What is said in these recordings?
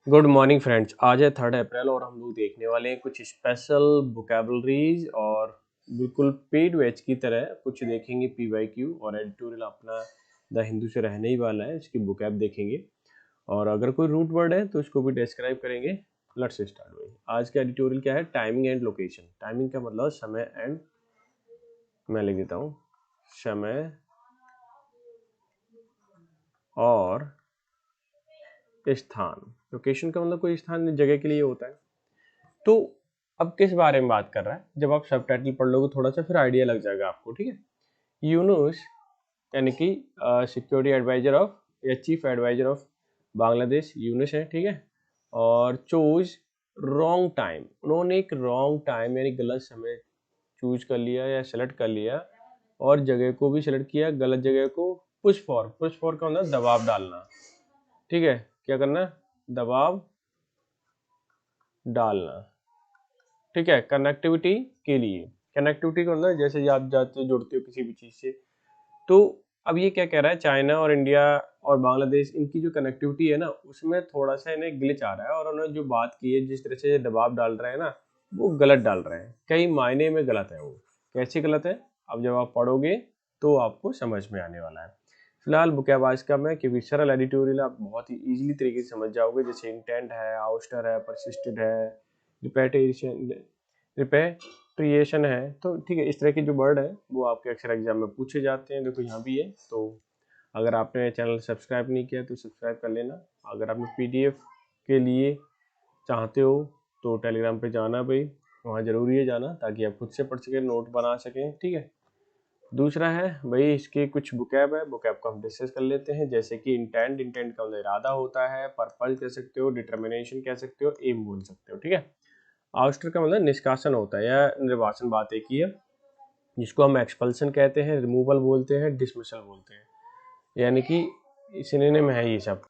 Good morning friends. आज है 3 अप्रैल और हम लोग देखने वाले हैं कुछ स्पेशल वोकेबलरीज और बिल्कुल पेड बैच की तरह कुछ देखेंगे। पीवाईक्यू और एडिटोरियल अपना द हिंदू से रहने ही वाला है, इसकी वोकैब देखेंगे और अगर कोई रूट वर्ड है तो उसको भी डिस्क्राइब करेंगे। लेट्स स्टार्ट भाई। आज का एडिटोरियल क्या है? Timing and location. टाइमिंग का मतलब समय एंड, मैं लिख देता हूँ समय और स्थान। लोकेशन का मतलब कोई स्थान जगह के लिए होता है। तो अब किस बारे में बात कर रहा है? जब आप सब टाइटल पढ़ लोगे थोड़ा सा फिर आइडिया लग जाएगा आपको, ठीक है। यूनुस यानी कि सिक्योरिटी एडवाइजर ऑफ या chief adviser of Bangladesh Yunus है, ठीक है। और चूज रॉन्ग टाइम, उन्होंने एक रॉन्ग टाइम यानी गलत समय चूज कर लिया या सेलेक्ट कर लिया और जगह को भी सेलेक्ट किया, गलत जगह को। पुश फॉर का मतलब दबाव डालना, ठीक है। क्या करना? दबाव डालना, ठीक है, कनेक्टिविटी के लिए। कनेक्टिविटी का मतलब जैसे ही आप जाते हो जुड़ते हो किसी भी चीज से। तो अब ये क्या कह रहा है, चाइना और इंडिया और बांग्लादेश, इनकी जो कनेक्टिविटी है ना उसमें थोड़ा सा इन्हें ग्लिच आ रहा है और उन्होंने जो बात की है, जिस तरह से दबाव डाल रहे हैं ना, वो गलत डाल रहे हैं, कई मायने में गलत है वो। कैसे गलत है? अब जब आप पढ़ोगे तो आपको समझ में आने वाला है। फिलहाल बुकैब आज का मैं, क्योंकि सरल एडिटोरियल आप बहुत ही इजीली तरीके से समझ जाओगे। जैसे इंटेंट है, आउस्टर है, परसिस्टेड है, रिपेटेशन रिपेट्रिएशन है, तो ठीक है। इस तरह के जो वर्ड है वो आपके अक्सर एग्जाम में पूछे जाते हैं। देखो यहाँ भी है। तो अगर आपने चैनल सब्सक्राइब नहीं किया तो सब्सक्राइब कर लेना। अगर आपने पीडीएफ के लिए चाहते हो तो टेलीग्राम पे जाना भाई, वहाँ जरूरी है जाना, ताकि आप खुद से पढ़ सकें, नोट बना सकें, ठीक है। दूसरा है भाई, इसके कुछ बुकैब है, बुकैब को हम डिस्कस कर लेते हैं। जैसे कि इंटेंट, इंटेंट का मतलब इरादा होता है। पर्पज कह सकते हो, डिटर्मिनेशन कह सकते हो, एम बोल सकते हो, ठीक है। आउस्टर का मतलब निष्कासन होता है या निर्वासन, बात एक ही है, जिसको हम एक्सपल्सन कहते हैं, रिमूवल बोलते हैं, डिसमिसल बोलते हैं, यानी कि सिनोनिम है ये सब।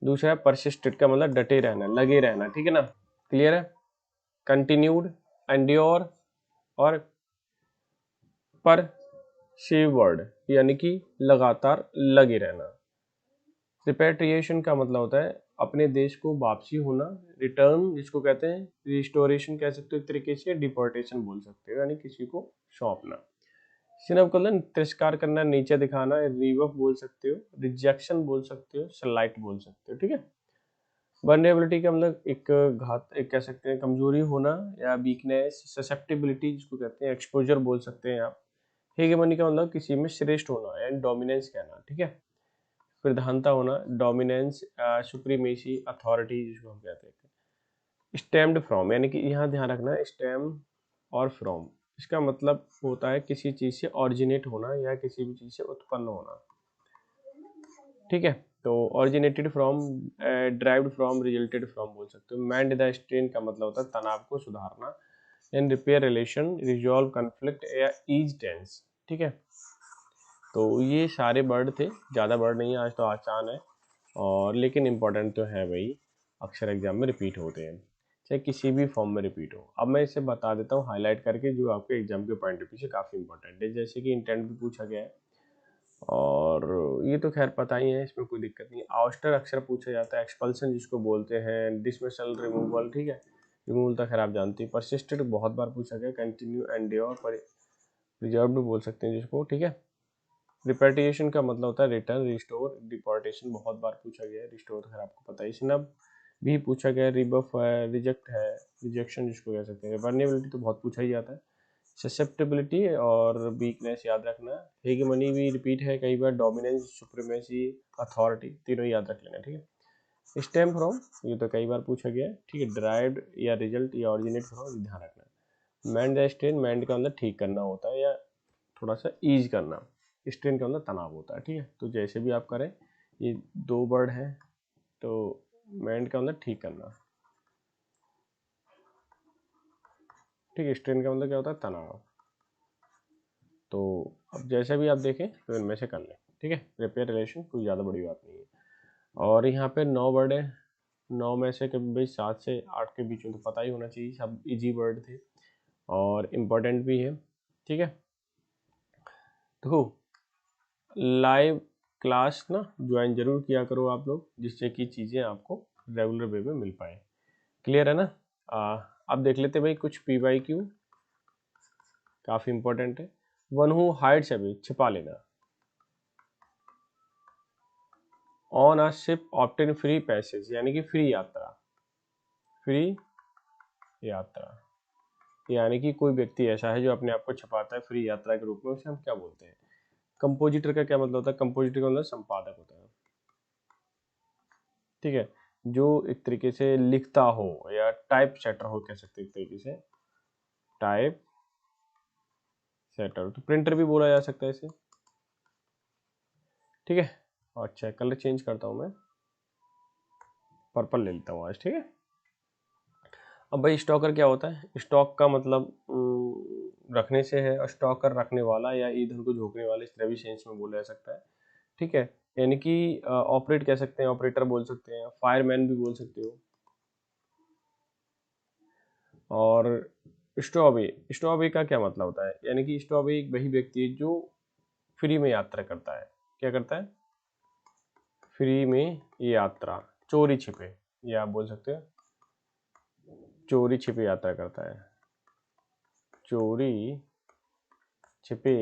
दूसरा है परसिस्टेड का मतलब डटे रहना, लगे रहना, ठीक है ना। क्लियर है? कंटिन्यूड, एंड्योर और परसिवर्ड यानी कि लगातार लगे रहना। रिपेट्रिएशन का मतलब होता है अपने देश को वापसी होना। रिटर्न जिसको कहते हैं, रिस्टोरेशन कह सकते हो एक तरीके से, डिपोर्टेशन बोल सकते हो यानी किसी को सौंपना। सिनफ को तिरस्कार करना, नीचे दिखाना, रिवफ बोल सकते हो, रिजेक्शन बोल सकते हो, स्लाइट बोल सकते हो, ठीक है। वनरेबिलिटी का मतलब एक कह सकते हैं कमजोरी होना या वीकनेस। ससेप्टिबिलिटी जिसको कहते हैं एक्सपोजर बोल सकते हैं आप। हेगेमनी का मतलब किसी में श्रेष्ठ होना एंड डोमिनेंस कहना, ठीक है। प्रधानता होना, डोमिनेंस, सुप्रीमेसी, अथॉरिटी जिसको हम कहते हैं। स्टेम्ड फ्रॉम यानी कि यहाँ ध्यान रखना, स्टेम और फ्रॉम इसका मतलब होता है किसी चीज से ऑरिजिनेट होना या किसी भी चीज से उत्पन्न होना, ठीक है। तो originated from, derived from, resulted from बोल सकते हो। मैंड द स्ट्रेन का मतलब होता है तनाव को सुधारना। And repair relation, resolve conflict या ईज टेंस, ठीक है। तो ये सारे वर्ड थे, ज़्यादा वर्ड नहीं है, आज तो आसान है और लेकिन इम्पोर्टेंट तो है भाई, अक्सर एग्जाम में रिपीट होते हैं, चाहे किसी भी फॉर्म में रिपीट हो। अब मैं इसे बता देता हूँ हाईलाइट करके, जो आपके एग्जाम के पॉइंट ऑफ व्यू से काफ़ी इंपॉर्टेंट है। जैसे कि इंटेंट भी पूछा गया है और ये तो खैर पता ही है, इसमें कोई दिक्कत नहीं। आउस्टर अक्सर पूछा जाता है, एक्सपल्सन जिसको बोलते हैं, डिसमिसल, रिमूवल, ठीक है। रिमूवल तो खैर आप जानते हैं। परसिस्टेंट बहुत बार पूछा गया, कंटिन्यू, एंड्योर, पर रिजर्व भी बोल सकते हैं जिसको, ठीक है। रिपेटिशन का मतलब होता है रिटर्न, रिस्टोर, डिपोर्टेशन बहुत बार पूछा गया है, रिस्टोर तो खैर आपको पता ही। सिनब भी पूछा गया है, रिबफ है, रिजेक्ट है, रिजेक्शन जिसको कह सकते हैं। वर्नेबिलिटी तो बहुत पूछा ही जाता है। ससेप्टेबिलिटी और वीकनेस याद रखना। हेगेमनी भी रिपीट है कई बार, डोमिनेंस, सुप्रीमेसी, अथॉरिटी, तीनों याद रख लेना, ठीक है। स्टेम फ्रॉम ये तो कई बार पूछा गया है, ठीक है। ड्राइव्ड या रिजल्ट या ऑरिजिनेट फ्रॉम, ध्यान रखना। मैंड द स्ट्रेन, मैंड का मतलब ठीक करना होता है या थोड़ा सा ईज करना। स्ट्रेन का मतलब तनाव होता है, ठीक है। तो जैसे भी आप करें, ये दो वर्ड है, तो मैंड का मतलब ठीक करना, ठीक है। स्ट्रेन का मतलब क्या होता है? तनाव। तो अब जैसे भी आप देखें तो इनमें से कर लें, ठीक है। रिपेयर रिलेशन कोई ज़्यादा बड़ी बात नहीं है। और यहाँ पे 9 वर्ड है, 9 में से कभी भाई 7 से 8 के बीच में तो पता ही होना चाहिए, सब इजी वर्ड थे और इम्पोर्टेंट भी है, ठीक है। तो लाइव क्लास ना ज्वाइन जरूर किया करो आप लोग, जिससे कि चीज़ें आपको रेगुलर वे में मिल पाए। क्लियर है ना? अब देख लेते भाई कुछ PYQ, काफी इंपॉर्टेंट है। वन हु हाइड्स अवे, छिपा लेना। On a ship obtain free passage, यानी कि फ्री यात्रा, फ्री यात्रा, यानी कि कोई व्यक्ति ऐसा है जो अपने आप को छुपाता है फ्री यात्रा के रूप में, उसे हम क्या बोलते हैं? कंपोजिटर का क्या मतलब होता है? कंपोजिटर का मतलब संपादक होता है, ठीक है, जो एक तरीके से लिखता हो या टाइप सेटर हो, कह सकते हैं एक तरीके से टाइप सेटर, तो प्रिंटर भी बोला जा सकता है इसे, ठीक है। अच्छा, कलर चेंज करता हूँ मैं, पर्पल ले लेता हूँ आज, ठीक है। अब भाई स्टॉकर क्या होता है? स्टॉक का मतलब रखने से है, और स्टॉकर रखने वाला या ईंधन को झोंकने वाला, इस तरह भी सेंस में बोला जा सकता है, ठीक है। यानी कि ऑपरेट कह सकते हैं, ऑपरेटर बोल सकते हैं, फायरमैन भी बोल सकते हो। और स्टॉबे, स्टॉबे का क्या मतलब होता है? यानी कि स्टॉबे एक वही व्यक्ति है जो फ्री में यात्रा करता है। क्या करता है? फ्री में यात्रा, चोरी छिपे, या आप बोल सकते हैं चोरी छिपे यात्रा करता है, चोरी छिपे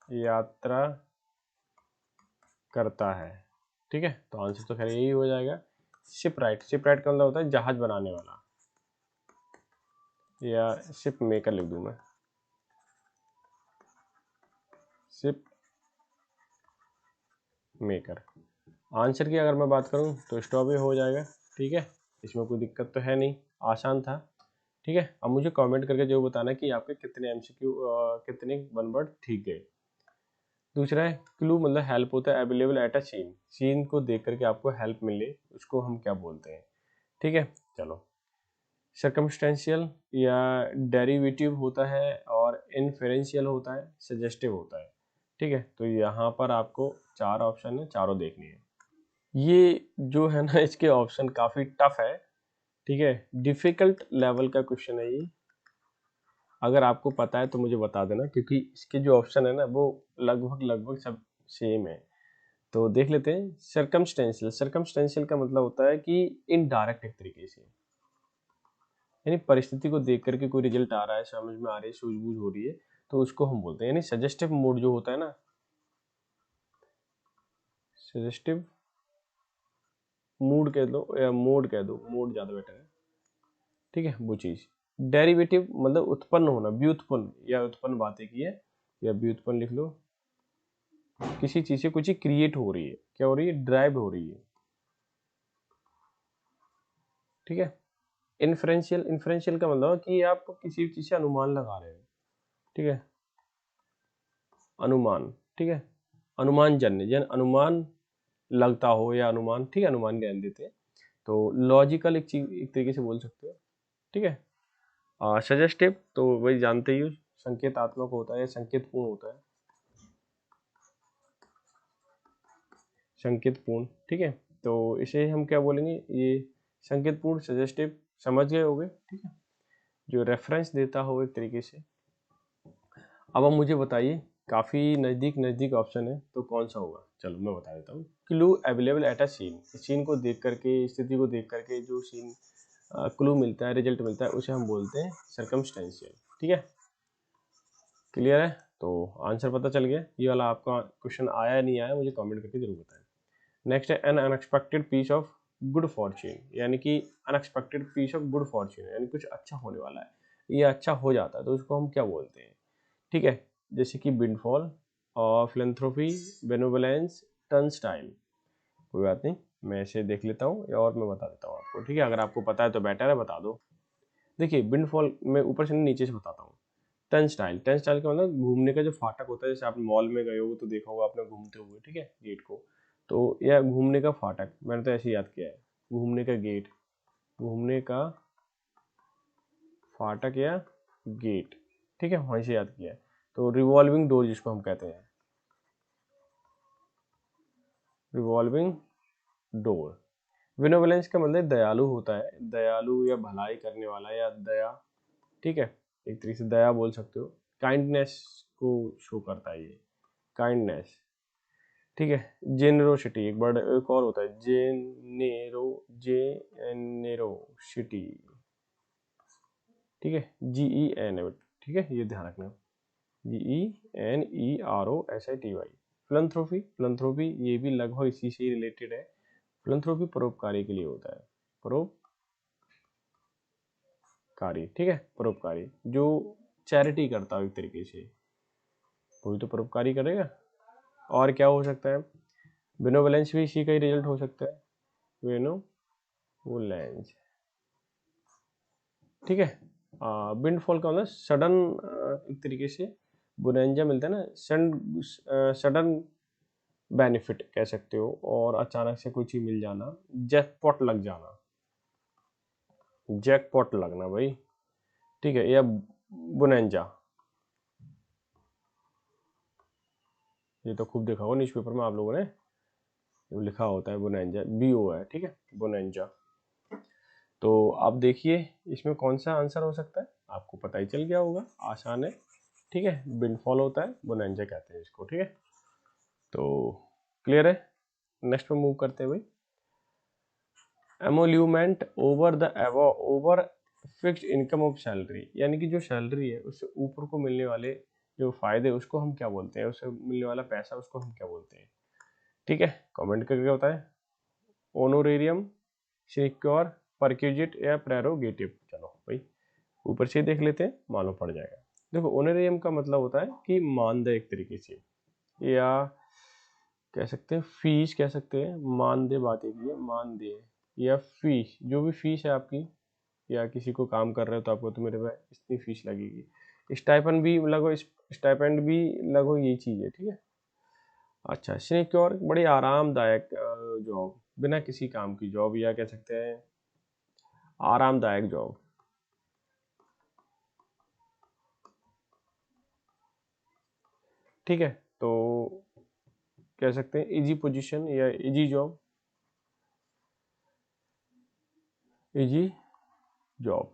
यात्रा करता है, ठीक है। तो आंसर तो खैर यही हो जाएगा, शिप राइट। शिप राइट का मतलब होता है जहाज बनाने वाला, या शिप मेकर लिख दूं मैं, शिप मेकर। आंसर की अगर मैं बात करूं तो स्टॉबे हो जाएगा, ठीक है, इसमें कोई दिक्कत तो है नहीं, आसान था, ठीक है। अब मुझे कमेंट करके जो बताना कि आपके कितने MCQ, कितने 1 वर्ड ठीक गए। दूसरा है क्लू, मतलब हेल्प होता है available at a scene, scene को देख करके आपको हेल्प मिले, उसको हम क्या बोलते हैं, ठीक है। चलो, सर्कमस्टेंशियल या डेरिवेटिव होता है, और इन्फेरेंशियल होता है, सजेस्टिव होता है, ठीक है। तो यहाँ पर आपको 4 ऑप्शन है, चारों देखनी है। ये जो है ना, इसके ऑप्शन काफ़ी टफ है, ठीक है, डिफिकल्ट लेवल का क्वेश्चन है ये। अगर आपको पता है तो मुझे बता देना, क्योंकि इसके जो ऑप्शन है ना वो लगभग लगभग सब सेम है। तो देख लेते हैं। सर्कमस्टेंशियल, सर्कमस्टेंशियल का मतलब होता है कि इनडायरेक्ट एक तरीके से, यानी परिस्थिति को देख करके कोई रिजल्ट आ रहा है, समझ में आ रही है, सूझबूझ हो रही है, तो उसको हम बोलते हैं। यानी सजेस्टिव मोड जो होता है ना, सजेस्टिव मूड कह दो या मोड कह दो, मोड ज़्यादा बेटर है, ठीक है, वो चीज़। डेरिवेटिव मतलब उत्पन्न होना, व्युत्पन्न, या उत्पन्न बातें की है, या व्युत्पन्न लिख लो, किसी चीज़ से कुछ चीज़ क्रिएट हो रही है, क्या हो रही है? ड्राइव हो रही है, ठीक है। इन्फ्रेंशियल, इन्फ्रेंशियल का मतलब है कि आप किसी चीज़ से अनुमान लगा रहे हो, ठीक है, अनुमान, ठीक है, अनुमान जन्य, जन अनुमान लगता हो या अनुमान, ठीक है, अनुमान ज्ञान देते हैं। तो लॉजिकल एक चीज एक तरीके से बोल सकते हो, ठीक है। सजेस्टिव तो वही जानते ही हो, संकेतात्मक होता है या संकेतपूर्ण होता है, संकेतपूर्ण, ठीक है। तो इसे हम क्या बोलेंगे? ये संकेतपूर्ण, सजेस्टिव, समझ गए होगे, ठीक है, जो रेफरेंस देता हो एक तरीके से। अब आप मुझे बताइए, काफ़ी नज़दीक नज़दीक ऑप्शन है, तो कौन सा होगा? चलो मैं बता देता हूँ। Clue available at a scene, scene को देख करके, स्थिति को देख करके जो सीन क्लू मिलता है, रिजल्ट मिलता है, उसे हम बोलते हैं सर्कमस्टेंशियल, ठीक है। क्लियर है? तो आंसर पता चल गया। ये वाला आपका क्वेश्चन आया या नहीं आया, मुझे कमेंट करके जरूर बताएं। नेक्स्ट है an unexpected piece of good fortune, यानी कि unexpected piece of good fortune, यानी कुछ अच्छा होने वाला है, ये अच्छा हो जाता है, तो उसको हम क्या बोलते हैं, ठीक है। जैसे कि विंडफॉल, और फिलैंथ्रोपी, बेनोवलेंस, टर्नस्टाइल। कोई बात नहीं, मैं इसे देख लेता हूँ और मैं बता देता हूँ आपको, ठीक है। अगर आपको पता है तो बेटर है, बता दो। देखिए, विंडफॉल मैं ऊपर से नीचे से बताता हूँ। टर्नस्टाइल, टर्नस्टाइल का मतलब घूमने का जो फाटक होता है, जैसे आप मॉल में गए हो तो देखा होगा आपने घूमते हुए, ठीक है, गेट को। तो यह घूमने का फाटक, मैंने तो ऐसे याद किया है, घूमने का गेट, घूमने का फाटक या गेट, ठीक है, वहीं से याद किया है। तो रिवॉल्विंग डोर जिसको हम कहते हैं, रिवॉल्विंग डोर। विनोवेलेंस का मतलब दयालु होता है, दयालु या भलाई करने वाला, या दया, ठीक है, एक तरीके से दया बोल सकते हो। काइंडनेस को शो करता है ये, काइंडनेस, ठीक है। जेनरोसिटी एक वर्ड एक और होता है, जेनेरोसिटी, ठीक है, GEN, ठीक है, ये ध्यान रखना, GENEROSITY। फिलंथ्रोपी, फिलंथ्रोपी ये भी लगभग इसी से रिलेटेड है। फिलंथ्रोपी परोपकारी के लिए होता है, परोपकारी, ठीक है, परोपकारी जो चैरिटी करता है एक तरीके से, वही तो परोपकारी करेगा। और क्या हो सकता है, बेनोवोलेंस भी इसी का ही रिजल्ट हो सकता है, बेनोवोलेंस, ठीक है। विंडफॉल का मतलब सडन, एक तरीके से बोनेंजा मिलता है ना, सडन बेनिफिट कह सकते हो, और अचानक से कोई चीज मिल जाना, जैकपॉट लग जाना, जैकपॉट लगना भाई, ठीक है, या बोनेंजा, ये तो खूब देखा होगा न्यूज़पेपर में आप लोगों ने, जो लिखा होता है बोनेंजा, BO है, ठीक है, बोनेंजा। तो आप देखिए इसमें कौन सा आंसर हो सकता है, आपको पता ही चल गया होगा, आसान है, ठीक है, विंडफॉल होता है, बोनेंजा कहते हैं इसको, ठीक है। तो क्लियर है, नेक्स्ट पे मूव करते हैं भाई। Emolument over the over fixed income of salary, यानी कि जो सैलरी है उससे ऊपर को मिलने वाले जो फायदे उसको हम क्या बोलते हैं, उससे मिलने वाला पैसा उसको हम क्या बोलते हैं, ठीक है, कमेंट करके बताएं। ऑनोरेरियम, सिक्योर, परक्यूजिट या प्रेरोगेटिव, चलो भाई ऊपर से देख लेते हैं, मालूम पड़ जाएगा। देखो ऑनोरेरियम का मतलब होता है कि मानदेय एक तरीके से, या कह सकते हैं फीस, कह सकते हैं मानदेय, बात एक ही है, मानदेय या फीस, जो भी फीस है आपकी, या किसी को काम कर रहे हो तो आपको तो मेरे पे इतनी फीस लगेगी। स्टाइपेंड भी लगभग, स्टाइपेंड भी लगभग यही चीज़ है, ठीक है। अच्छा, सिक्योर बड़ी आरामदायक जॉब, बिना किसी काम की जॉब, या कह सकते हैं आरामदायक जॉब, ठीक है। तो कह सकते हैं इजी पोजीशन या easy job, easy job.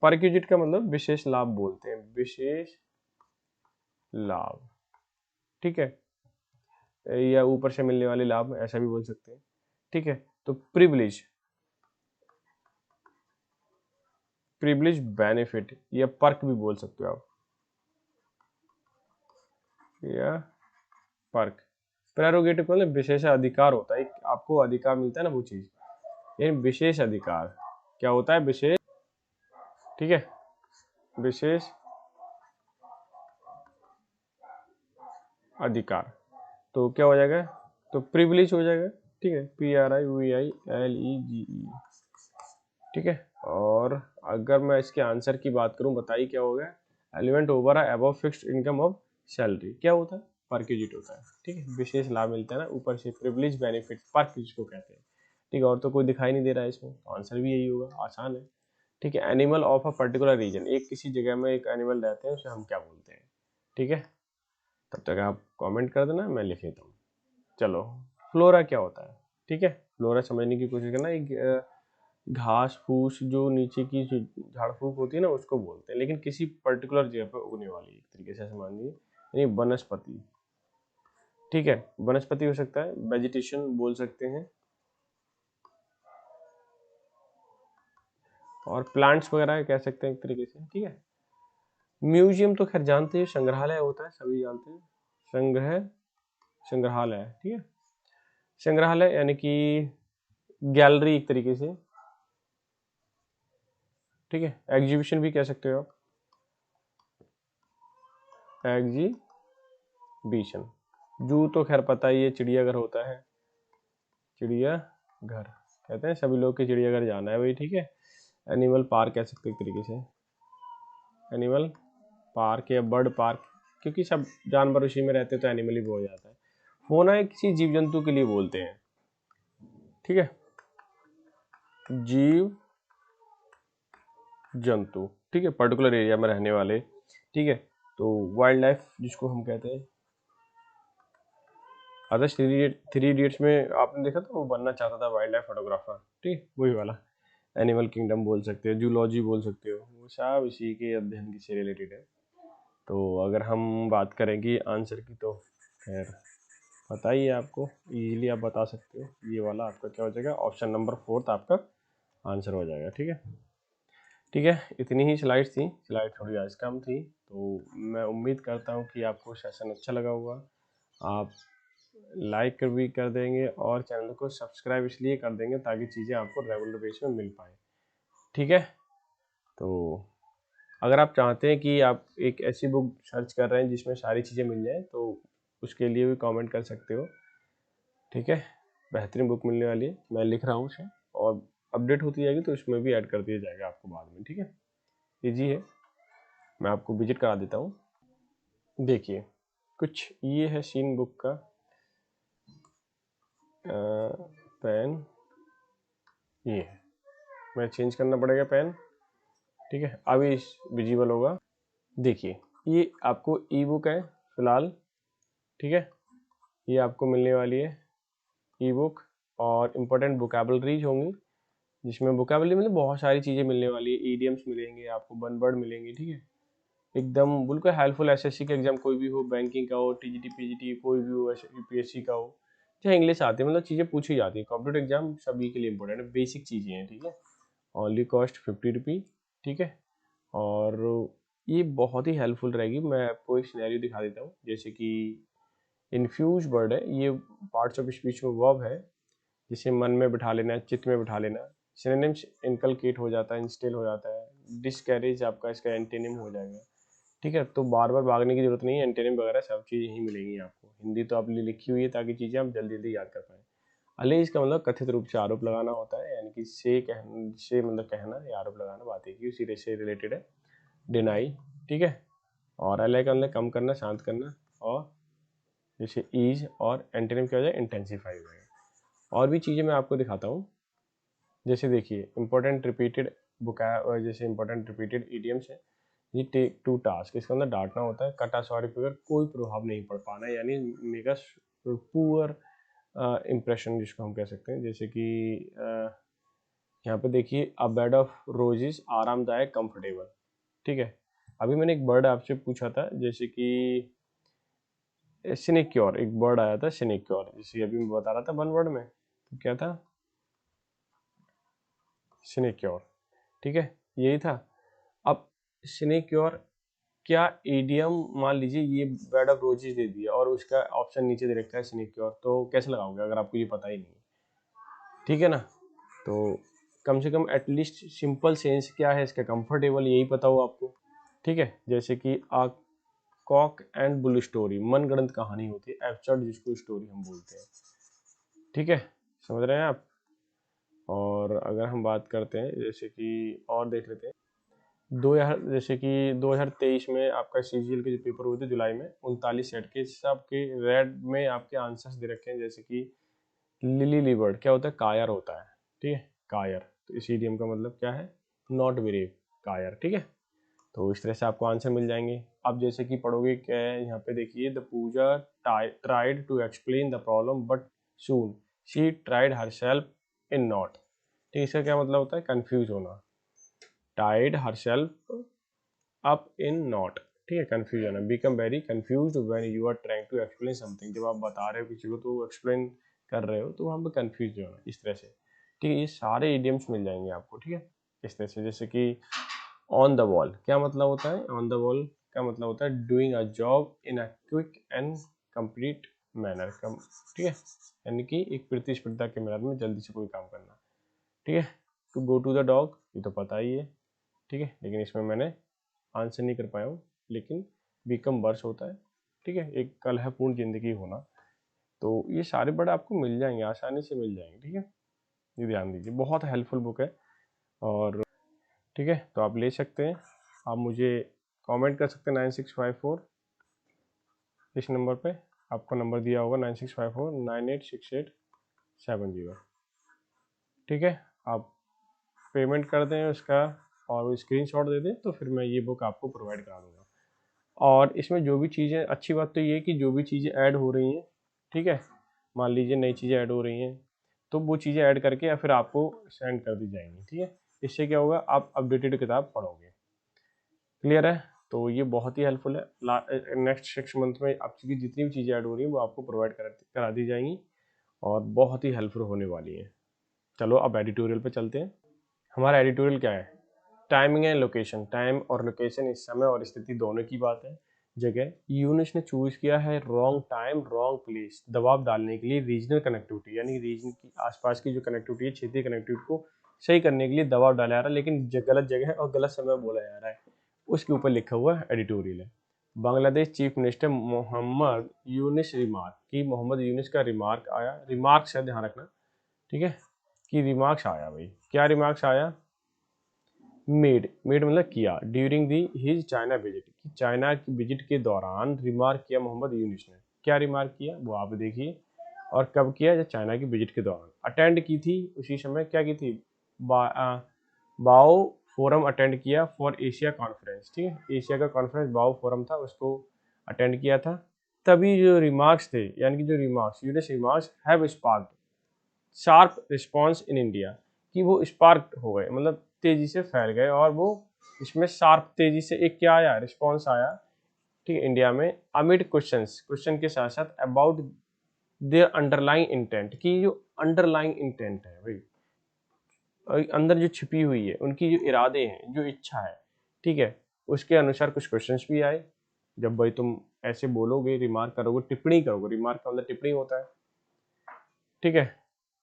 Perquisite का मतलब विशेष लाभ बोलते हैं, विशेष लाभ, ठीक है, या ऊपर से मिलने वाले लाभ ऐसा भी बोल सकते हैं, ठीक है। तो प्रिविलेज, प्रिविलेज बेनिफिट या पर्क भी बोल सकते हो आप, या पर्क। प्रेरोगेटिव मतलब विशेष अधिकार होता है, एक आपको अधिकार मिलता है ना वो चीज, ये विशेष अधिकार क्या होता है, विशेष, ठीक है, विशेष अधिकार, तो क्या हो जाएगा, तो प्रिविलेज हो जाएगा, ठीक है, PRIVILEGE, ठीक है। और अगर मैं इसके आंसर की बात करूं, बताइए क्या होगा, element over above fixed income of salary, क्या होता है, पर्क्यूजिट होता है, ठीक है, विशेष लाभ मिलता है ना ऊपर से, प्रिविलेज बेनिफिट, पर्क जिसको कहते हैं, ठीक है। और तो कोई दिखाई नहीं दे रहा है इसमें, तो आंसर भी यही होगा, आसान है, ठीक है। Animal of a particular region, एक किसी जगह में एक एनिमल रहते हैं उसे हम क्या बोलते हैं, ठीक है। तब तक आप कमेंट कर देना, मैं लिख लेता हूँ। चलो, फ्लोरा क्या होता है, ठीक है, फ्लोरा समझने की कोशिश करना, एक घास फूस जो नीचे की झाड़ फूक होती है ना उसको बोलते हैं, लेकिन किसी पर्टिकुलर जगह पर उगने वाली, एक तरीके से मान लीजिए, यानी वनस्पति, ठीक है, वनस्पति हो सकता है, वेजिटेशन बोल सकते हैं, और प्लांट्स वगैरह कह सकते हैं एक तरीके से, ठीक है। म्यूजियम तो खैर जानते हैं, संग्रहालय होता है, सभी जानते हैं, संग्रहालय, ठीक है, संग्रहालय यानी कि गैलरी एक तरीके से, ठीक है। एग्जीबिशन भी कह सकते हो आप, एग्जीबिशन। जू तो खैर पता ही है, चिड़ियाघर होता है, चिड़ियाघर कहते हैं, सभी लोग के चिड़ियाघर जाना है भाई, ठीक है। एनिमल पार्क कह सकते हैं एक तरीके से, एनिमल पार्क या बर्ड पार्क, क्योंकि सब जानवर उसी में रहते हैं तो एनिमल ही बोल जाता है। फोना है किसी जीव जंतु के लिए बोलते हैं, ठीक है, जीव जंतु, ठीक है, पर्टिकुलर एरिया में रहने वाले, ठीक है। तो वाइल्ड लाइफ जिसको हम कहते हैं, आदर्श थ्री इडियट्स में आपने देखा था, वो बनना चाहता था वाइल्ड लाइफ फोटोग्राफर, ठीक, वही वाला। एनिमल किंगडम बोल सकते हो, जूलॉजी बोल सकते हो, वो सब इसी के अध्ययन से रिलेटेड है। तो अगर हम बात करेंगे आंसर की, तो खैर पता ही है आपको, इजीली आप बता सकते हो। ये वाला आपका क्या हो जाएगा, ऑप्शन नंबर 4 आपका आंसर हो जाएगा। ठीक है, ठीक है, इतनी ही स्लाइड थी, स्लाइड थोड़ी आज कम थी। तो मैं उम्मीद करता हूँ कि आपको सेशन अच्छा लगा होगा। आप लाइक भी कर देंगे और चैनल को सब्सक्राइब इसलिए कर देंगे ताकि चीज़ें आपको रेगुलर बेस में मिल पाए। ठीक है, तो अगर आप चाहते हैं कि आप एक ऐसी बुक सर्च कर रहे हैं जिसमें सारी चीज़ें मिल जाएं, तो उसके लिए भी कमेंट कर सकते हो। ठीक है, बेहतरीन बुक मिलने वाली है, मैं लिख रहा हूँ उसे, और अपडेट होती जाएगी तो इसमें भी ऐड कर दिया जाएगा आपको बाद में। ठीक है, ईजी है, मैं आपको विजिट करा देता हूँ। देखिए, कुछ ये है सीन बुक का। पेन ये है, मैं चेंज करना पड़ेगा पेन। ठीक है, अभी विजिबल होगा। देखिए, ये आपको ई बुक है फिलहाल। ठीक है, ये आपको मिलने वाली है ई बुक, और इम्पोर्टेंट वोकैबलरीज होंगी, जिसमें वोकैबलरी मतलब बहुत सारी चीज़ें मिलने वाली है। ईडियम्स मिलेंगे आपको, वन वर्ड मिलेंगे। ठीक है, एकदम बिल्कुल हेल्पफुल। एसएससी का एग्जाम कोई भी हो, बैंकिंग का हो, टीजीटी पीजीटी कोई भी हो, यूपीएससी का हो, चाहे इंग्लिश आती है, मतलब चीज़ें पूछी जाती है। कॉम्पिटेटिव एग्जाम सभी के लिए इंपॉर्टेंट है, बेसिक चीज़ें हैं। ठीक है, ओनली कॉस्ट 50 रुपी। ठीक है, और ये बहुत ही हेल्पफुल रहेगी। मैं आपको एक सिनेरियो दिखा देता हूँ, जैसे कि इन्फ्यूज वर्ड है, ये पार्ट्स ऑफ स्पीच में वर्ब है, जिसे मन में बिठा लेना, चित्त में बिठा लेना। सिनोनिम्स इनकलकेट हो जाता है, इंस्टिल हो जाता है। डिसकैरेज आपका इसका एंटेनिम हो जाएगा। ठीक है, तो बार बार भागने की जरूरत नहीं है, एंटेनिम वगैरह सब चीज़ यहीं मिलेंगी आपको। हिंदी तो आपने लिखी हुई है ताकि चीज़ें आप जल्दी जल्दी याद कर पाएँ। अलेज का मतलब कथित रूप से आरोप लगाना होता है, यानी कि से मतलब कहना या आरोप लगाना, बात है कि उसी से रिलेटेड है। डिनाई। ठीक है, और अले का मतलब कम करना, शांत करना, और जैसे ईज, और एंटेनिम क्या हो जाए, इंटेंसिफाई हो जाएगा। और भी चीज़ें मैं आपको दिखाता हूँ, जैसे देखिए इंपॉर्टेंट रिपीटेड बुका, जैसे इंपॉर्टेंट रिपीटेड ईडियम्स है। ये टेक टू टास्क, इसके अंदर डांटना होता है। कटा सॉरी फिगर कोई प्रभाव नहीं पड़ पाना, यानी मेगा पुअर इम्प्रेशन जिसको हम कह सकते हैं। जैसे कि यहाँ पे देखिए, अ बेड ऑफ रोजेस, आरामदायक, कंफर्टेबल। ठीक है, अभी मैंने एक वर्ड आपसे पूछा था, जैसे कि सिनेक्योर, एक वर्ड आया था सिनेक्योर, जैसे अभी मैं बता रहा था वन वर्ड में, तो क्या था, सिनेक्योर। ठीक है, यही था। अब सिनेक्योर क्या ईडियम, मान लीजिए ये बेड ऑफ रोजेस दे दिया और उसका ऑप्शन नीचे दे रखा है सिनेक्योर, तो कैसे लगाओगे अगर आपको ये पता ही नहीं है। ठीक है ना, तो कम से कम एटलीस्ट सिंपल सेंस क्या है इसका, कंफर्टेबल, यही पता हो आपको। ठीक है, जैसे कि आ कॉक एंड बुल स्टोरी, मनगढ़ंत कहानी होती है, एब्सर्ड जिसको स्टोरी हम बोलते हैं। ठीक है, समझ रहे हैं आप। और अगर हम बात करते हैं, जैसे कि और देख लेते हैं, 2000, जैसे कि 2023 में आपका सीजीएल के जो पेपर हुए थे जुलाई में, 39 सेट के सब के रेड में आपके आंसर्स दे रखे हैं। जैसे कि लिली लिवर्ड क्या होता है, कायर होता है। ठीक है, कायर, तो इस इडियम का मतलब क्या है, नॉट बिलीव, कायर। ठीक है, तो इस तरह से आपको आंसर मिल जाएंगे। अब जैसे कि पढ़ोगे क्या है, यहाँ पे देखिए, the Pooja tried to explain the problem but soon she tried herself in knot. ठीक है, इसका क्या मतलब होता है, कंफ्यूज होना। Tied herself up in knot. ठीक है, कंफ्यूज होना, become very confuse when you are trying to explain something, जब आप बता रहे हो किसी को तो एक्सप्लेन कर रहे हो, तो वहाँ पे कंफ्यूज होना, इस तरह से। ठीक है, ये सारे इडियम्स मिल जाएंगे आपको। ठीक है, इस तरह से। जैसे कि ऑन द वॉल क्या मतलब होता है, ऑन द वॉल का मतलब होता है doing a job in a quick and complete manner. ठीक है, यानी कि एक प्रतिस्पर्धा के मैनर में जल्दी से कोई काम करना। ठीक है, to go to the dog, ये तो पता ही है। ठीक है, लेकिन इसमें मैंने आंसर नहीं कर पाया हूँ, लेकिन बिकम वर्ष होता है। ठीक है, एक कलहपूर्ण जिंदगी होना। तो ये सारे वर्ड आपको मिल जाएंगे, आसानी से मिल जाएंगे। ठीक है, ये ध्यान दीजिए, बहुत हेल्पफुल बुक है। और ठीक है, तो आप ले सकते हैं। आप मुझे कमेंट कर सकते हैं 9654 इस नंबर पे, आपको नंबर दिया होगा 9654986870। ठीक है, आप पेमेंट कर दें उसका और स्क्रीनशॉट दे दें, तो फिर मैं ये बुक आपको प्रोवाइड करा दूँगा। और इसमें जो भी चीज़ें, अच्छी बात तो ये है कि जो भी चीज़ें ऐड हो रही हैं, ठीक है, मान लीजिए नई चीज़ें ऐड हो रही हैं, तो वो चीज़ें ऐड करके या फिर आपको सेंड कर दी जाएंगी। ठीक है, इससे क्या होगा, आप अपडेटेड किताब पढ़ोगे। क्लियर है। तो ये बहुत ही हेल्पफुल है। नेक्स्ट 6 मंथ में आपकी जितनी भी चीज़ें ऐड हो रही हैं वो आपको प्रोवाइड करा दी जाएंगी और बहुत ही हेल्पफुल होने वाली हैं। चलो अब एडिटोरियल पे चलते हैं। हमारा एडिटोरियल क्या है? Timing and location. टाइम और लोकेशन, इस समय और स्थिति दोनों की बात है। जगह, यूनिस ने चूज किया है रॉन्ग टाइम रॉन्ग प्लेस दबाव डालने के लिए रीजनल कनेक्टिविटी, यानी रीजन की आसपास की जो कनेक्टिविटी है, क्षेत्रीय कनेक्टिविटी को सही करने के लिए दबाव डाला जा रहा है, लेकिन गलत जगह और गलत समय बोला जा रहा है, उसके ऊपर लिखा हुआ एडिटोरियल है। Bangladesh chief minister Mohammad Yunus remark, कि मोहम्मद यूनिस का रिमार्क आया, रिमार्क से ध्यान रखना, ठीक है, कि रिमार्क्स आया। भाई क्या रिमार्क्स आया? मेड मतलब किया, during the his China visit, China की विजिट के दौरान रिमार्क किया मोहम्मद यूनिस ने। क्या रिमार्क किया वो आप देखिए, और कब किया? जब चाइना की विजिट के दौरान अटेंड की थी, उसी समय क्या की थी? बाओ फोरम अटेंड किया फॉर एशिया कॉन्फ्रेंस, ठीक है, एशिया का कॉन्फ्रेंस बाओ फोरम था, उसको अटेंड किया था। तभी जो रिमार्क्स थे, यानी कि जो remarks Yunus remarks have sparked sharp response in India, कि वो स्पार्क हो गए, मतलब तेजी से फैल गए, और वो इसमें शार्प तेजी से एक क्या आया? रिस्पॉन्स आया, ठीक है, इंडिया में। अमिड क्वेश्चन के साथ साथ अबाउट देयर अंडरलाइंग इंटेंट, की जो अंडरलाइंग इंटेंट है भाई, अंदर जो छिपी हुई है, उनकी जो इरादे हैं, जो इच्छा है, ठीक है, उसके अनुसार कुछ क्वेश्चंस भी आए। जब भाई तुम ऐसे बोलोगे, रिमार्क करोगे, टिप्पणी करोगे, रिमार्क का मतलब टिप्पणी होता है, ठीक है,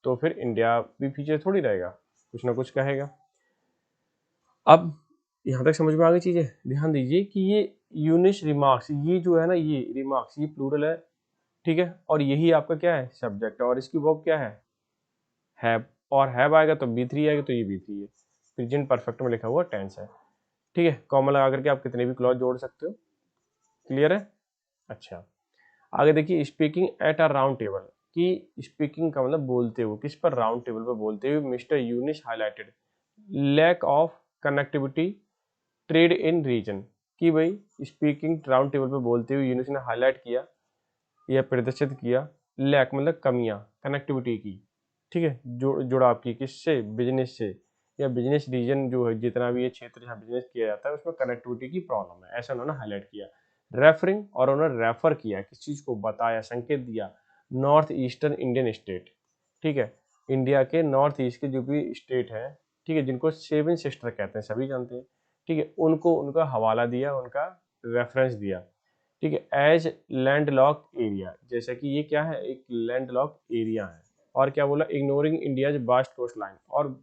तो फिर इंडिया भी पीछे थोड़ी रहेगा, कुछ ना कुछ कहेगा। अब यहाँ तक समझ में आ गई चीजें? ध्यान दीजिए कि ये यूनिश रिमार्क्स, ये जो है ना, ये रिमार्क्स, ये प्लूरल है, ठीक है, और यही आपका क्या है? सब्जेक्ट, और इसकी वर्ब क्या है? हैव, और हैव आएगा तो बी3 आएगा, तो ये बी3 है, प्रेजेंट परफेक्ट में लिखा हुआ टेंस है, ठीक है। कॉमा लगा करके आप कितने भी क्लॉज जोड़ सकते हो। क्लियर है? अच्छा, आगे देखिए, speaking at a round table, कि स्पीकिंग का मतलब बोलते हुए, किस पर? राउंड टेबल पर बोलते हुए mister Yunus highlighted lack of connectivity trade in region, कि भाई स्पीकिंग राउंड टेबल पर बोलते हुए यूनिस ने हाईलाइट किया या प्रदर्शित किया लैक मतलब कमियां कनेक्टिविटी की, ठीक है, जुड़ाव की, किससे? बिजनेस से, या बिजनेस रीजन जो है, जितना भी ये क्षेत्र जहाँ बिजनेस किया जाता है उसमें कनेक्टिविटी की प्रॉब्लम है, ऐसा उन्होंने हाईलाइट किया। रेफरिंग, और उन्होंने रेफर किया, किस चीज को? बताया, संकेत दिया, नॉर्थ ईस्टर्न इंडियन स्टेट, ठीक है, इंडिया के नॉर्थ ईस्ट के जो भी स्टेट है, ठीक है, जिनको सेवन सिस्टर कहते हैं, सभी जानते हैं, ठीक है, उनको उनका हवाला दिया, उनका रेफरेंस दिया, ठीक है, एज लैंडलॉक एरिया, जैसा कि ये क्या है? एक लैंडलॉक एरिया है। और क्या बोला? Ignoring India's vast coast line, और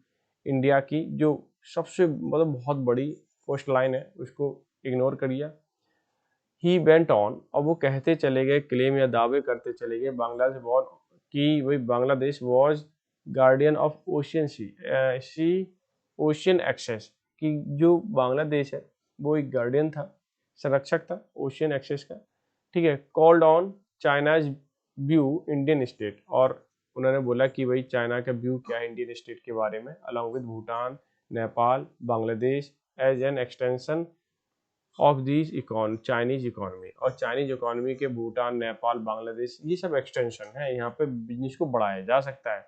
इंडिया की जो सबसे मतलब बहुत बड़ी कोस्ट लाइन है उसको इग्नोर कर दिया। ही वेंट ऑन, और वो कहते चले गए, क्लेम या दावे करते चले गए, बांग्लादेश वॉज, कि वही Bangladesh was guardian of ocean sea ocean access, कि जो बांग्लादेश है वो एक गार्डियन था, संरक्षक था ओशियन एक्सेस का, ठीक है। Called on China's view Indian state, और उन्होंने बोला कि भाई चाइना का व्यू क्या है इंडियन स्टेट के बारे में, along with Bhutan, Nepal, Bangladesh as an extension of this Chinese economy, और चाइनीज इकोनॉमी के भूटान, नेपाल, बांग्लादेश, ये सब एक्सटेंशन है, यहाँ पे बिजनेस को बढ़ाया जा सकता है।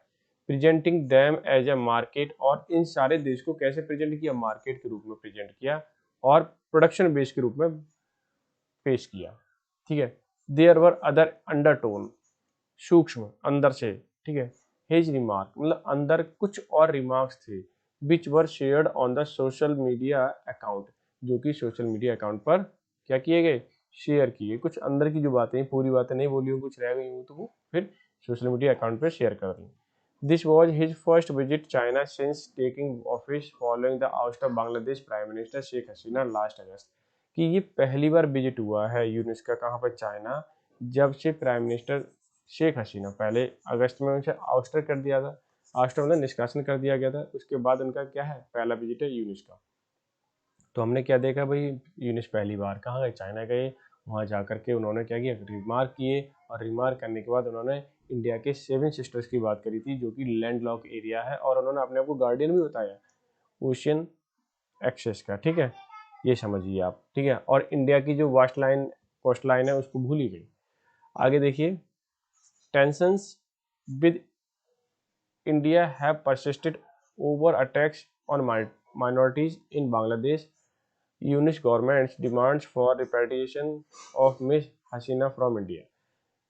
Presenting them as a market, और इन सारे देश को कैसे प्रेजेंट किया? मार्केट के रूप में प्रेजेंट किया, और प्रोडक्शन बेस के रूप में पेश किया, ठीक है। देयर वर अदर अंडरटोन, सूक्ष्म अंदर से, ठीक है। हिज रिमार्क मतलब अंदर कुछ और रिमार्क्स थे, which were shared on the social media account, जो कि सोशल मीडिया अकाउंट पर क्या किए गए? शेयर किए। कुछ अंदर की जो बातें, पूरी बातें नहीं बोली हो, कुछ रह गई हो, तो वो फिर सोशल मीडिया अकाउंट पर शेयर कर दी। This was his first visit China since taking office following the आउट of Bangladesh prime minister Sheikh Hasina last August, कि ये पहली बार विजिट हुआ है यूनिस का, कहाँ पर? चाइना, जब से प्राइम मिनिस्टर शेख हसीना, पहले अगस्त में उनसे आउस्टर कर दिया था, आउस्टर मतलब निष्कासन कर दिया गया था, उसके बाद उनका क्या है? पहला विजिट है यूनिस का। तो हमने क्या देखा भाई? यूनिस पहली बार कहाँ गए? चाइना गए, वहाँ जा करके उन्होंने क्या किया? रिमार्क किए, और रिमार्क करने के बाद उन्होंने इंडिया के सेवन सिस्टर्स की बात करी थी, जो कि लैंड लॉक एरिया है, और उन्होंने अपने आप को गार्डियन भी बताया ओशियन एक्सेस का, ठीक है, ये समझिए आप, ठीक है। और इंडिया की जो वास्ट लाइन कोस्ट लाइन है उसको भूल ही गई। आगे देखिए, tensions with India have persisted over attacks on minorities in Bangladesh Yunus government's demands for repatriation of Miss Hasina from India.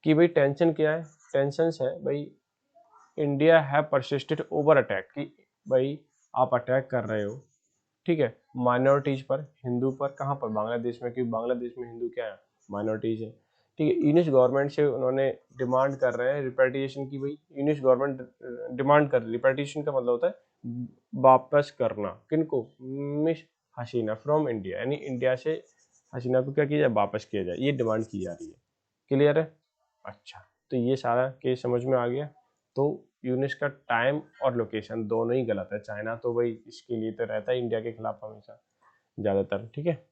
कि भाई टेंशन क्या है, टेंशन है भाई India have persisted over attack, कि भाई आप अटैक कर रहे हो, ठीक है, माइनॉरिटीज पर, हिंदू पर, कहाँ पर, बांग्लादेश में, क्योंकि बांग्लादेश में हिंदू क्या है, माइनॉरिटीज है, ठीक है। यूनिश गवर्नमेंट से उन्होंने डिमांड कर रहे हैं रिपेट्रिएशन की, भाई यूनिश गवर्नमेंट डिमांड कर, रिपेट्रिएशन का मतलब होता है वापस करना, किनको, मिस हसीना फ्रॉम इंडिया, यानी इंडिया से हसीना को क्या किया जाए, वापस किया जाए, ये डिमांड की जा रही है। क्लियर है? अच्छा, तो ये सारा केस समझ में आ गया। तो यूनिस का टाइम और लोकेशन दोनों ही गलत है, चाइना तो भाई इसके लिए तो रहता है इंडिया के खिलाफ हमेशा ज़्यादातर, ठीक है।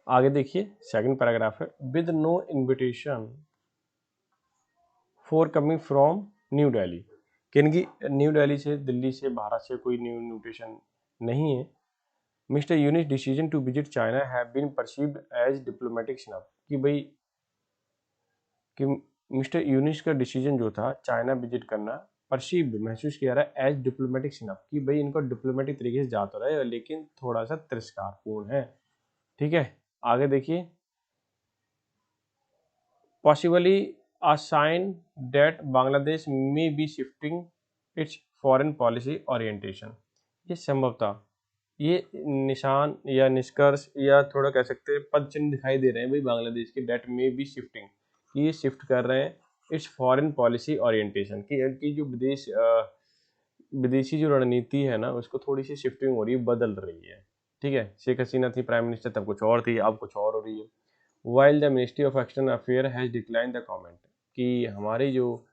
आगे देखिए सेकंड पैराग्राफ है, with no invitation for coming from New Delhi, कि न्यू दिल्ली से, दिल्ली से, भारत से कोई न्यू इन्विटेशन नहीं है। Mister Yunus decision to visit China have been perceived as diplomatic snub, कि भाई कि मिस्टर यूनिस का डिसीजन जो था चाइना विजिट करना, परसीव्ड महसूस किया रहा है एज डिप्लोमेटिक स्नब, कि भाई इनको डिप्लोमेटिक तरीके से जा तो रहा है लेकिन थोड़ा सा तिरस्कारपूर्ण है, ठीक है। आगे देखिए, possibly a sign that Bangladesh may be shifting its foreign policy orientation, ये संभवतः, ये निशान या निष्कर्ष या थोड़ा कह सकते हैं पद चिन्ह दिखाई दे रहे हैं भाई बांग्लादेश के, डेट में बी शिफ्टिंग, कि ये शिफ्ट कर रहे हैं इट्स फॉरेन पॉलिसी ओरिएंटेशन, की इनकी जो विदेशी जो रणनीति है ना उसको थोड़ी सी शिफ्टिंग हो रही है, बदल रही है, ठीक है। शेख हसीना थी प्राइम मिनिस्टर तब कुछ और थी, अब कुछ और हो रही है। While the ministry of external affair has decline the comment, कि हमारी जो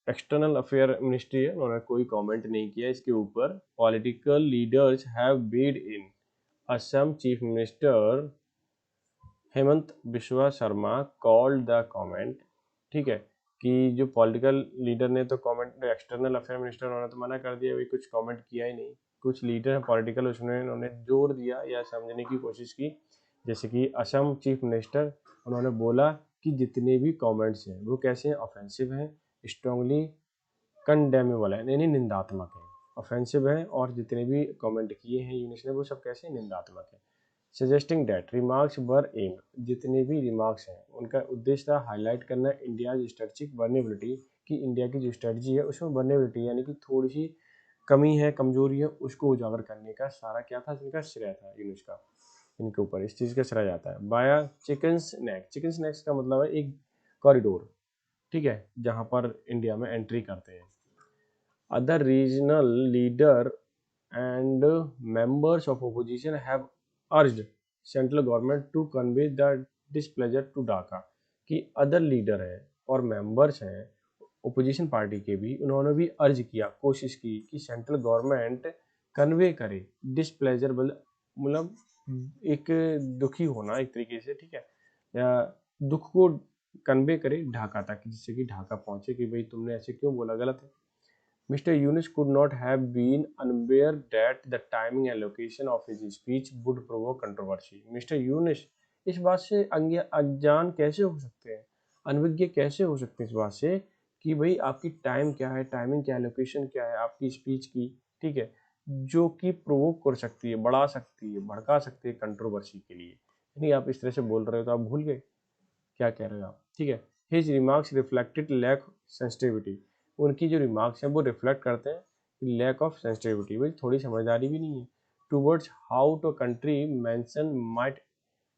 एक्सटर्नल अफेयर मिनिस्ट्री है उन्होंने कोई कमेंट नहीं किया इसके ऊपर। Political leaders have Beed in, Assam chief minister Hemant Bishwa Sharma called the comment, ठीक है, कि जो पॉलिटिकल लीडर ने तो कमेंट, एक्सटर्नल अफेयर मिनिस्टर उन्होंने तो मना कर दिया, भाई कुछ कमेंट किया ही नहीं। कुछ लीडर हैं पॉलिटिकल, उसने उन्होंने जोर दिया या समझने की कोशिश की, जैसे कि असम चीफ मिनिस्टर, उन्होंने बोला कि जितने भी कमेंट्स हैं वो कैसे हैं, ऑफेंसिव हैं, स्ट्रांगली कंडेमेबल है, यानी निंदात्मक है, ऑफेंसिव है, और जितने भी कमेंट किए हैं यूनिस ने वो सब कैसे निंदात्मक है। Suggesting that remarks were aim, जितने भी रिमार्क्स हैं उनका उद्देश्य था हाईलाइट करना इंडिया स्ट्रेटजिक वर्नेबिलिटी, कि इंडिया की जो स्ट्रेटजी है उसमें वर्नेबिलिटी यानी कि थोड़ी सी कमी है, कमजोरी है, उसको उजागर करने का सारा क्या था, इनका श्रेय था यूनिस का, इनके ऊपर इस चीज़ का श्रेय जाता है। बाया चिकन स्नैक, चिकन स्नैक्स का मतलब है एक कॉरिडोर, ठीक है, जहाँ पर इंडिया में एंट्री करते हैं। Other regional leader and members of opposition have urged central government to convey the displeasure to Dhaka, कि अदर लीडर हैं और मेंबर्स हैं ओपोजिशन पार्टी के भी, उन्होंने भी अर्ज किया, कोशिश की कि सेंट्रल गवर्नमेंट कन्वे करे डिसप्लेजर, मतलब एक दुखी होना एक तरीके से, ठीक है, या दुख को कन्वे करे ढाका तक, जिससे कि ढाका पहुंचे कि भाई तुमने ऐसे क्यों बोला, गलत है। Mr. Yunus could not have been unaware that the timing and location of his speech would provoke controversy. Mr. Yunus इस बात से अनजान कैसे हो सकते हैं, अनविज्ञ कैसे हो सकते हैं इस बात से कि भाई आपकी टाइम क्या है, टाइमिंग क्या है, लोकेशन क्या है आपकी स्पीच की, ठीक है, जो कि प्रोवोक कर सकती है, बढ़ा सकती है, भड़का सकती है कंट्रोवर्सी के लिए। यानी आप इस तरह से बोल रहे हो तो आप भूल गए क्या कह रहे हो आप, ठीक है। His remarks reflected lack sensitivity, उनकी जो रिमार्क्स हैं वो रिफ्लेक्ट करते हैं लैक ऑफ सेंसिटिविटी, भाई थोड़ी समझदारी भी नहीं है, towards how two country mention might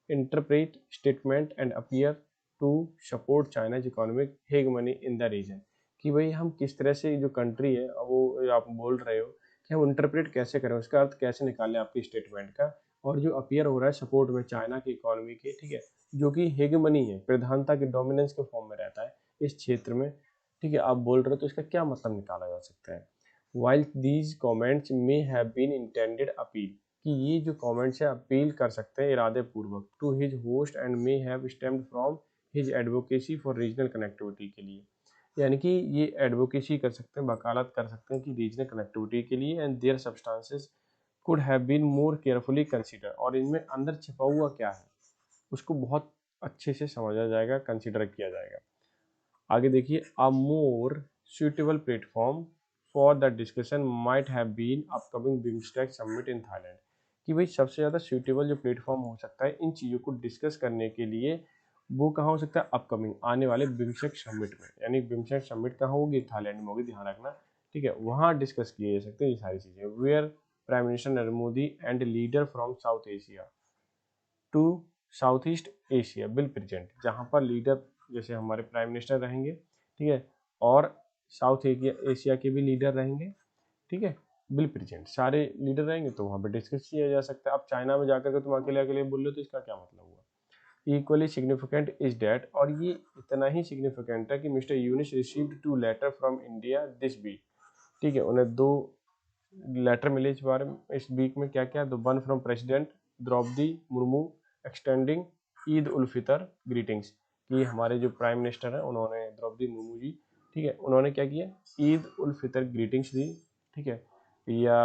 interpret statement and appear to support China's economic hegemony in the region, कि भाई हम किस तरह से जो कंट्री है वो आप बोल रहे हो कि हम इंटरप्रेट कैसे करें, उसका अर्थ कैसे निकालें आपकी स्टेटमेंट का, और जो अपीयर हो रहा है सपोर्ट में चाइना की इकोनॉमी के, ठीक है, जो कि हेगमनी है, प्रधानता के डोमिनेंस के फॉर्म में रहता है इस क्षेत्र में, ठीक है, आप बोल रहे हो तो इसका क्या मतलब निकाला जा सकता है। While these comments may have been intended appeal, कि ये जो कमेंट्स है अपील कर सकते हैं इरादे पूर्वक to his host and may have stemmed from his advocacy for regional connectivity के लिए, यानी कि ये एडवोकेसी कर सकते हैं, वकालत कर सकते हैं कि रीजनल कनेक्टिविटी के लिए, and their substances could have been more carefully consider, और इनमें अंदर छिपा हुआ क्या है उसको बहुत अच्छे से समझा जाएगा, कंसीडर किया जाएगा। आगे देखिए, a more suitable platform for the discussion might have been upcoming BIMSTEC summit in Thailand, कि भाई सबसे ज़्यादा सूटेबल जो प्लेटफॉर्म हो सकता है इन चीज़ों को डिस्कस करने के लिए वो कहाँ हो सकता है, अपकमिंग आने वाले बिम्स्टेक समिट में। यानी बिम्स्टेक समिट कहाँ होगी, थाईलैंड में होगी, ध्यान रखना, ठीक है। वहाँ डिस्कस किए जा सकते हैं ये सारी चीज़ें, where prime minister Narendra Modi and leader from South Asia to South East Asia will present, जहाँ पर लीडर जैसे हमारे प्राइम मिनिस्टर रहेंगे, ठीक है, और साउथ एशिया के भी लीडर रहेंगे, ठीक है, विल प्रेजेंट, सारे लीडर रहेंगे तो वहाँ पे डिस्कस किया जा सकता है। अब चाइना में जाकर के तुम अकेले अकेले बोल रहे हो तो इसका क्या मतलब हुआ। इक्वली सिग्निफिकेंट इज डैट, और ये इतना ही सिग्निफिकेंट है कि mister Yunus received 2 letter from India this week, ठीक है, उन्हें 2 लेटर मिले इस बारे में, इस वीक में। क्या क्या, the one from president Draupadi Murmu extending Eid ul Fitr greetings, कि हमारे जो प्राइम मिनिस्टर हैं उन्होंने, द्रौपदी मुर्मू जी, ठीक है, उन्होंने क्या किया, ईद उल फितर ग्रीटिंग्स दी, ठीक है, या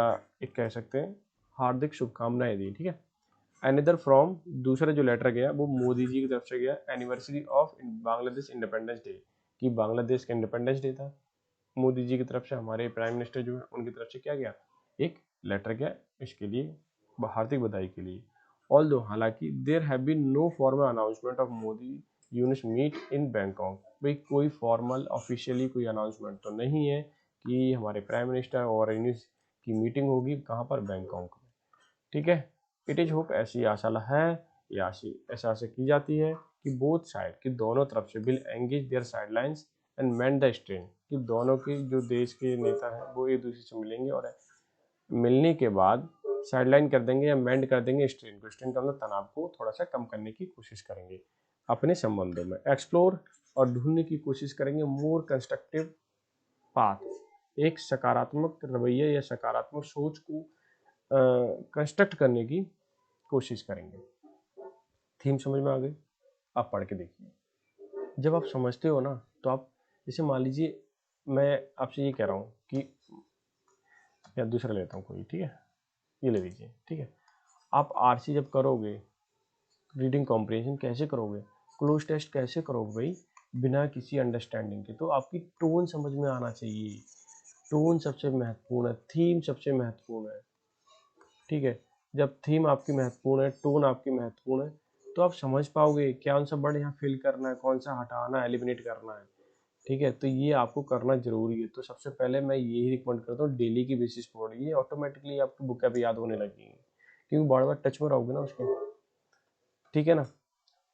एक कह सकते हैं हार्दिक शुभकामनाएं दी, ठीक है। अनदर फ्रॉम, दूसरा जो लेटर गया वो मोदी जी की तरफ से गया, anniversary of Bangladesh independence day, कि बांग्लादेश का इंडिपेंडेंस डे था, मोदी जी की तरफ से, हमारे प्राइम मिनिस्टर जो है उनकी तरफ से क्या गया, एक लेटर गया इसके लिए, हार्दिक बधाई के लिए। ऑल्दो, हालांकि there have been no formal announcement of Modi Yunus meet in Bangkok, भाई कोई फॉर्मल ऑफिशियली कोई अनाउंसमेंट तो नहीं है कि हमारे प्राइम मिनिस्टर और यूनिस की मीटिंग होगी कहाँ पर, बैंकॉक में, ठीक है। इट इज होप, ऐसी आशा है, या ऐसा आशा की जाती है कि बोथ साइड, कि दोनों तरफ से will engage their sidelines and mend the strain, कि दोनों के जो देश के नेता हैं वो एक दूसरे से मिलेंगे और मिलने के बाद साइडलाइन कर देंगे या मेंड कर देंगे स्ट्रेन को, स्ट्रेन का मतलब तनाव को थोड़ा सा कम करने की कोशिश करेंगे अपने संबंधों में, एक्सप्लोर और ढूंढने की कोशिश करेंगे मोर कंस्ट्रक्टिव पाथ, एक सकारात्मक रवैया या सकारात्मक सोच को कंस्ट्रक्ट करने की कोशिश करेंगे। थीम समझ में आ गई, आप पढ़ के देखिए। जब आप समझते हो ना तो आप, जैसे मान लीजिए मैं आपसे ये कह रहा हूँ कि, या दूसरा लेता हूँ कोई, ठीक है, ये ले लीजिए, ठीक है, आप आरसी जब करोगे, रीडिंग कॉम्प्रिहेंशन कैसे करोगे, क्लोज टेस्ट कैसे करोगे भाई, बिना किसी अंडरस्टैंडिंग के, तो आपकी टोन समझ में आना चाहिए, टोन सबसे महत्वपूर्ण है, थीम सबसे महत्वपूर्ण है, ठीक है। जब थीम आपकी महत्वपूर्ण है, टोन आपकी महत्वपूर्ण है, तो आप समझ पाओगे कौन सा वर्ड यहाँ फिल करना है, कौन सा हटाना है, एलिमिनेट करना है, ठीक है। तो ये आपको करना जरूरी है। तो सबसे पहले मैं यही रिकमेंड करता हूँ, डेली की बेसिस पर पढ़िए, ऑटोमेटिकली आपकी बुक अभी याद होने लगेगी, क्योंकि बार बार टच में रहोगे ना उसके, ठीक है ना।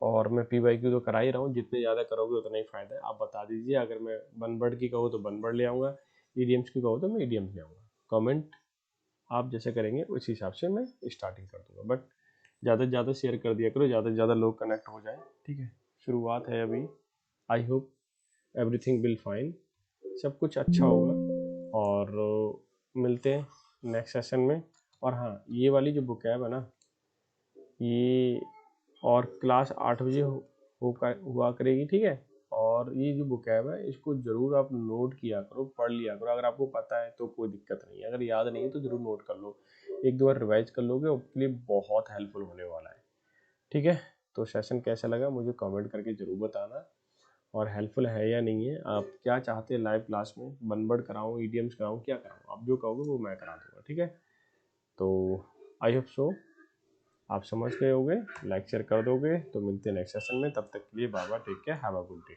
और मैं PYQ तो करा ही रहा हूँ, जितने ज़्यादा करोगे उतना ही फायदा है। आप बता दीजिए, अगर मैं वन वर्ड की कहूँ तो वन वर्ड ले आऊँगा, ईडियम्स की कहूँ तो मैं ईडियम्स ले आऊँगा। कमेंट आप जैसे करेंगे उस हिसाब से मैं स्टार्टिंग कर दूंगा, बट ज़्यादा से ज़्यादा शेयर कर दिया करो, ज़्यादा से ज़्यादा लोग कनेक्ट हो जाए, ठीक है। शुरुआत है अभी, I hope everything will fine, सब कुछ अच्छा होगा, और मिलते हैं नेक्स्ट सेशन में। और हाँ, ये वाली जो बुक है ना, ये और क्लास 8 बजे हुआ करेगी, ठीक है। और ये जो बुक है इसको ज़रूर आप नोट किया करो, पढ़ लिया करो, अगर आपको पता है तो कोई दिक्कत नहीं है, अगर याद नहीं है तो ज़रूर नोट कर लो, एक दो बार रिवाइज कर लोगे, उसके लिए बहुत हेल्पफुल होने वाला है, ठीक है। तो सेशन कैसा लगा मुझे कमेंट करके ज़रूर बताना, और हेल्पफुल है या नहीं है, आप क्या चाहते हैं लाइव क्लास में, वन वर्ड कराऊँ, ईडियम्स कराऊँ, क्या कराऊँ, आप जो कहोगे वो मैं करा दूँगा, ठीक है। तो आई होप सो आप समझ गए होगे, लाइक शेयर कर दोगे, तो मिलते हैं नेक्स्ट सेशन में, तब तक के लिए bye bye, take care, have a good day.